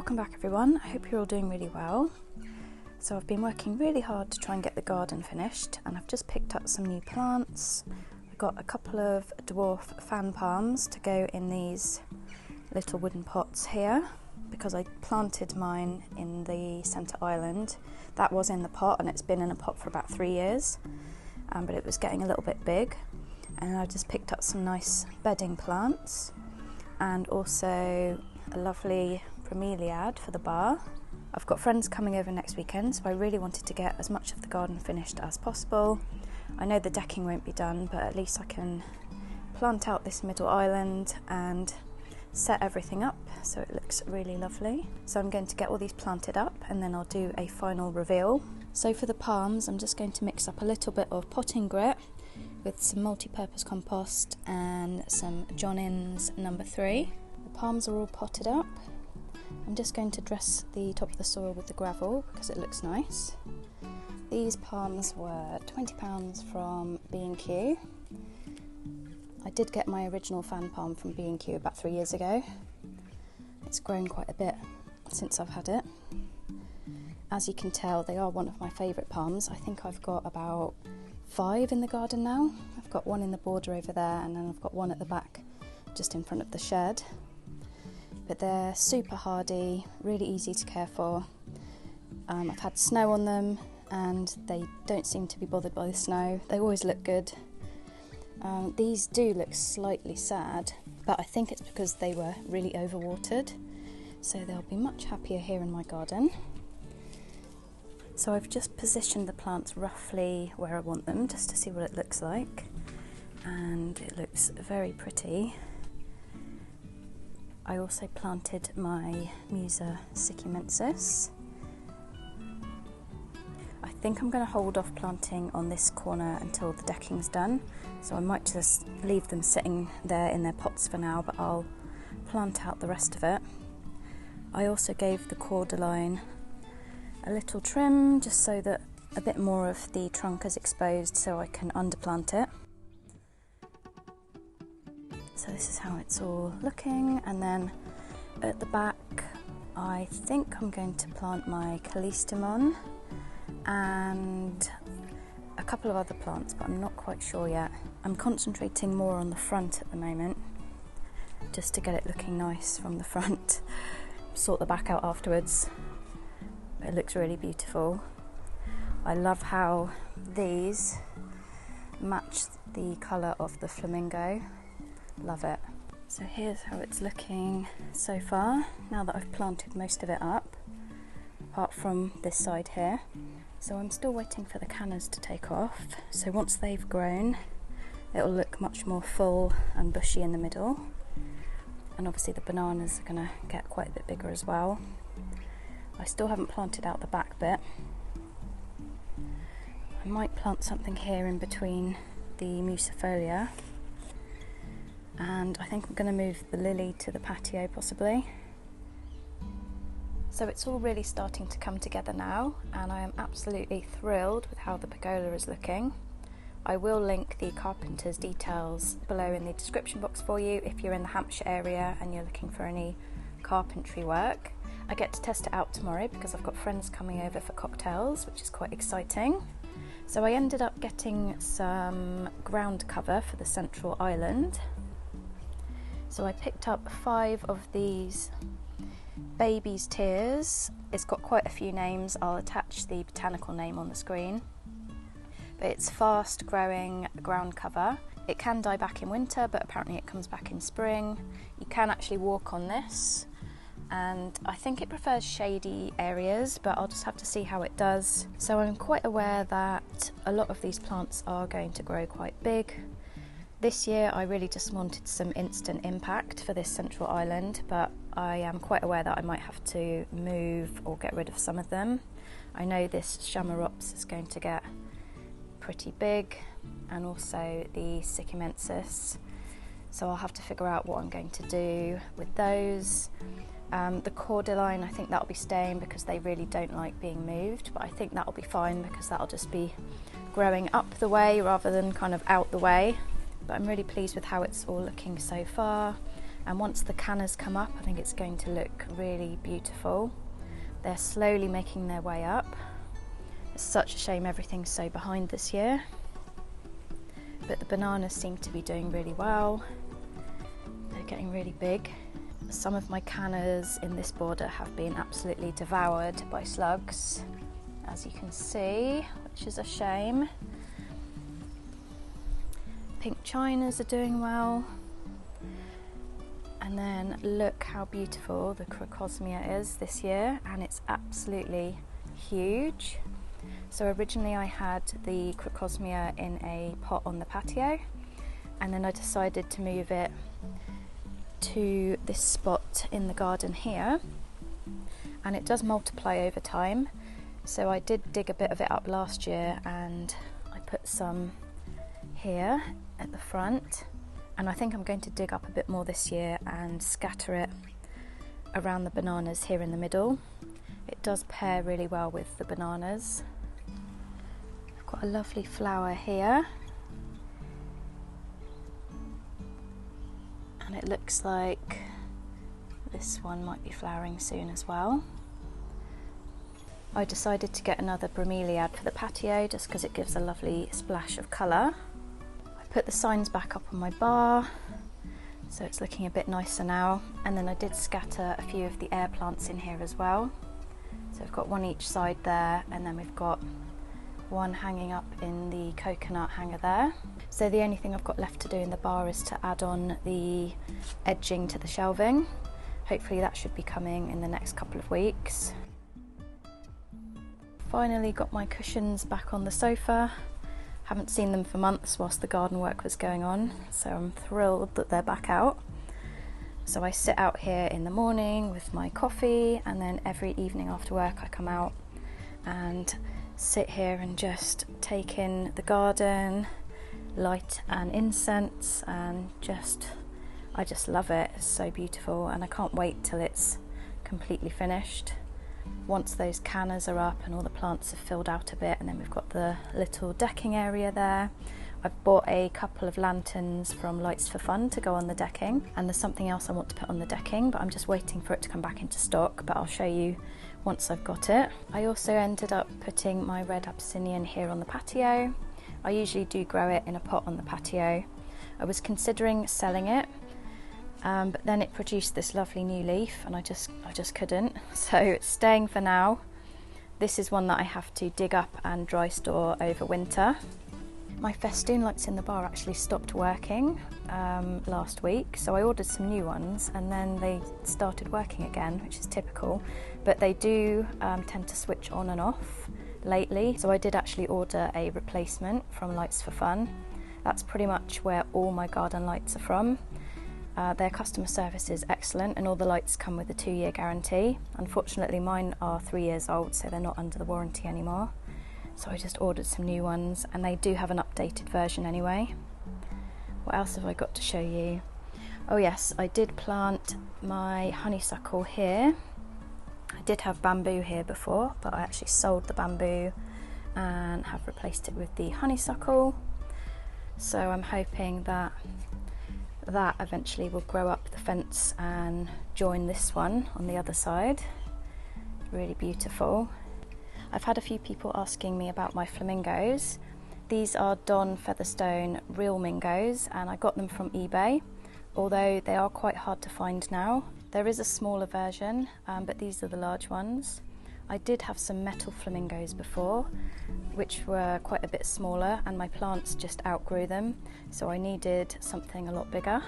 Welcome back everyone, I hope you're all doing really well. So I've been working really hard to try and get the garden finished, and I've just picked up some new plants. I've got a couple of dwarf fan palms to go in these little wooden pots here, because I planted mine in the centre island. That was in the pot and it's been in a pot for about 3 years, but it was getting a little bit big. And I just picked up some nice bedding plants and also a lovely bromeliad for the bar. I've got friends coming over next weekend, so I really wanted to get as much of the garden finished as possible. I know the decking won't be done, but at least I can plant out this middle island and set everything up so it looks really lovely. So I'm going to get all these planted up and then I'll do a final reveal. So for the palms, I'm just going to mix up a little bit of potting grit with some multi-purpose compost and some John Innes No. 3. The palms are all potted up. I'm just going to dress the top of the soil with the gravel because it looks nice. These palms were £20 from B&Q. I did get my original fan palm from B&Q about 3 years ago. It's grown quite a bit since I've had it. As you can tell, they are one of my favourite palms. I think I've got about 5 in the garden now. I've got one in the border over there, and then I've got one at the back just in front of the shed. But they're super hardy, really easy to care for. I've had snow on them and they don't seem to be bothered by the snow. They always look good. These do look slightly sad, but I think it's because they were really overwatered, so they'll be much happier here in my garden. So I've just positioned the plants roughly where I want them, just to see what it looks like, and it looks very pretty. I also planted my Musa sicumensis. I think I'm going to hold off planting on this corner until the decking's done, so I might just leave them sitting there in their pots for now, but I'll plant out the rest of it. I also gave the cordyline a little trim just so that a bit more of the trunk is exposed so I can underplant it. So this is how it's all looking, and then at the back I think I'm going to plant my callistemon and a couple of other plants, but I'm not quite sure yet. I'm concentrating more on the front at the moment just to get it looking nice from the front. Sort the back out afterwards. It looks really beautiful. I love how these match the colour of the flamingo. Love it. So here's how it's looking so far, now that I've planted most of it up, apart from this side here. So I'm still waiting for the cannas to take off. So once they've grown, it'll look much more full and bushy in the middle. And obviously the bananas are going to get quite a bit bigger as well. I still haven't planted out the back bit. I might plant something here in between the musifolia. And I think I'm going to move the lily to the patio possibly. So it's all really starting to come together now, and I am absolutely thrilled with how the pergola is looking. I will link the carpenter's details below in the description box for you if you're in the Hampshire area and you're looking for any carpentry work. I get to test it out tomorrow because I've got friends coming over for cocktails, which is quite exciting. So I ended up getting some ground cover for the central island. So I picked up 5 of these baby's tears. It's got quite a few names. I'll attach the botanical name on the screen. But it's fast growing ground cover. It can die back in winter, but apparently it comes back in spring. You can actually walk on this, and I think it prefers shady areas, but I'll just have to see how it does. So I'm quite aware that a lot of these plants are going to grow quite big. This year I really just wanted some instant impact for this central island, but I am quite aware that I might have to move or get rid of some of them. I know this chamaerops is going to get pretty big, and also the sicumensis, so I'll have to figure out what I'm going to do with those. The cordyline, I think that'll be staying because they really don't like being moved, but I think that'll be fine because that'll just be growing up the way rather than kind of out the way. But I'm really pleased with how it's all looking so far. And once the cannas come up, I think it's going to look really beautiful. They're slowly making their way up. It's such a shame everything's so behind this year. But the bananas seem to be doing really well. They're getting really big. Some of my cannas in this border have been absolutely devoured by slugs, as you can see, which is a shame. Pink chinas are doing well. And then look how beautiful the crocosmia is this year, and it's absolutely huge. So originally I had the crocosmia in a pot on the patio, and then I decided to move it to this spot in the garden here, and it does multiply over time. So I did dig a bit of it up last year, and I put some here at the front, and I think I'm going to dig up a bit more this year and scatter it around the bananas here in the middle. It does pair really well with the bananas. I've got a lovely flower here, and it looks like this one might be flowering soon as well. I decided to get another bromeliad for the patio just because it gives a lovely splash of colour. Put the signs back up on my bar, so it's looking a bit nicer now. And then I did scatter a few of the AIR plants in here as well. So I've got one each side there, and then we've got one hanging up in the coconut hanger there. So the only thing I've got left to do in the bar is to add on the edging to the shelving. Hopefully that should be coming in the next couple of weeks. Finally got my cushions back on the sofa. Haven't seen them for months whilst the garden work was going on, so I'm thrilled that they're back out. So I sit out here in the morning with my coffee, and then every evening after work I come out and sit here and just take in the garden, light an incense, and I just love it. It's so beautiful, and I can't wait till it's completely finished. Once those cannas are up and all the plants have filled out a bit, and then we've got the little decking area there. I've bought a couple of lanterns from Lights for Fun to go on the decking, and there's something else I want to put on the decking, but I'm just waiting for it to come back into stock, but I'll show you once I've got it. I also ended up putting my red Abyssinian here on the patio. I usually do grow it in a pot on the patio. I was considering selling it, but then it produced this lovely new leaf, and I just couldn't, so it's staying for now. This is one that I have to dig up and dry store over winter. My festoon lights in the bar actually stopped working last week, so I ordered some new ones, and then they started working again, which is typical, but they do tend to switch on and off lately, so I did actually order a replacement from Lights for Fun. That's pretty much where all my garden lights are from. Their customer service is excellent, and all the lights come with a 2-year guarantee. Unfortunately mine are 3 years old, so they're not under the warranty anymore. So I just ordered some new ones, and they do have an updated version anyway. What else have I got to show you? Oh yes, I did plant my honeysuckle here. I did have bamboo here before, but I actually sold the bamboo and have replaced it with the honeysuckle. So I'm hoping that eventually will grow up the fence and join this one on the other side. Really beautiful. I've had a few people asking me about my flamingos. These are Don Featherstone real mingos, and I got them from eBay, although they are quite hard to find now. There is a smaller version, but these are the large ones. I did have some metal flamingos before, which were quite a bit smaller, and my plants just outgrew them, so I needed something a lot bigger,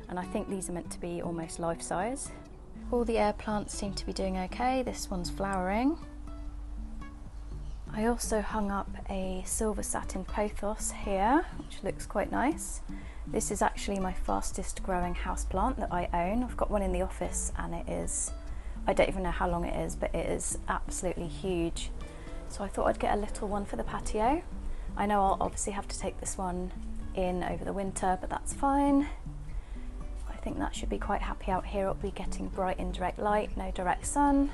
and I think these are meant to be almost life size. All the AIR plants seem to be doing okay. This one's flowering. I also hung up a silver satin pothos here, which looks quite nice. This is actually my fastest growing houseplant that I own. I've got one in the office, and it is, I don't even know how long it is, but it is absolutely huge. So I thought I'd get a little one for the patio. I know I'll obviously have to take this one in over the winter, but that's fine. I think that should be quite happy out here. It'll be getting bright indirect light, no direct sun.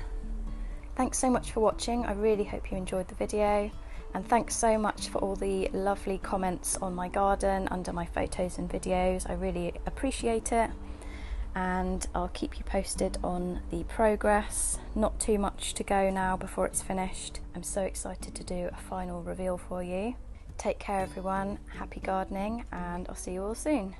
Thanks so much for watching. I really hope you enjoyed the video, and thanks so much for all the lovely comments on my garden under my photos and videos. I really appreciate it. and I'll keep you posted on the progress. Not too much to go now before it's finished. I'm so excited to do a final reveal for you. Take care everyone, happy gardening, and I'll see you all soon.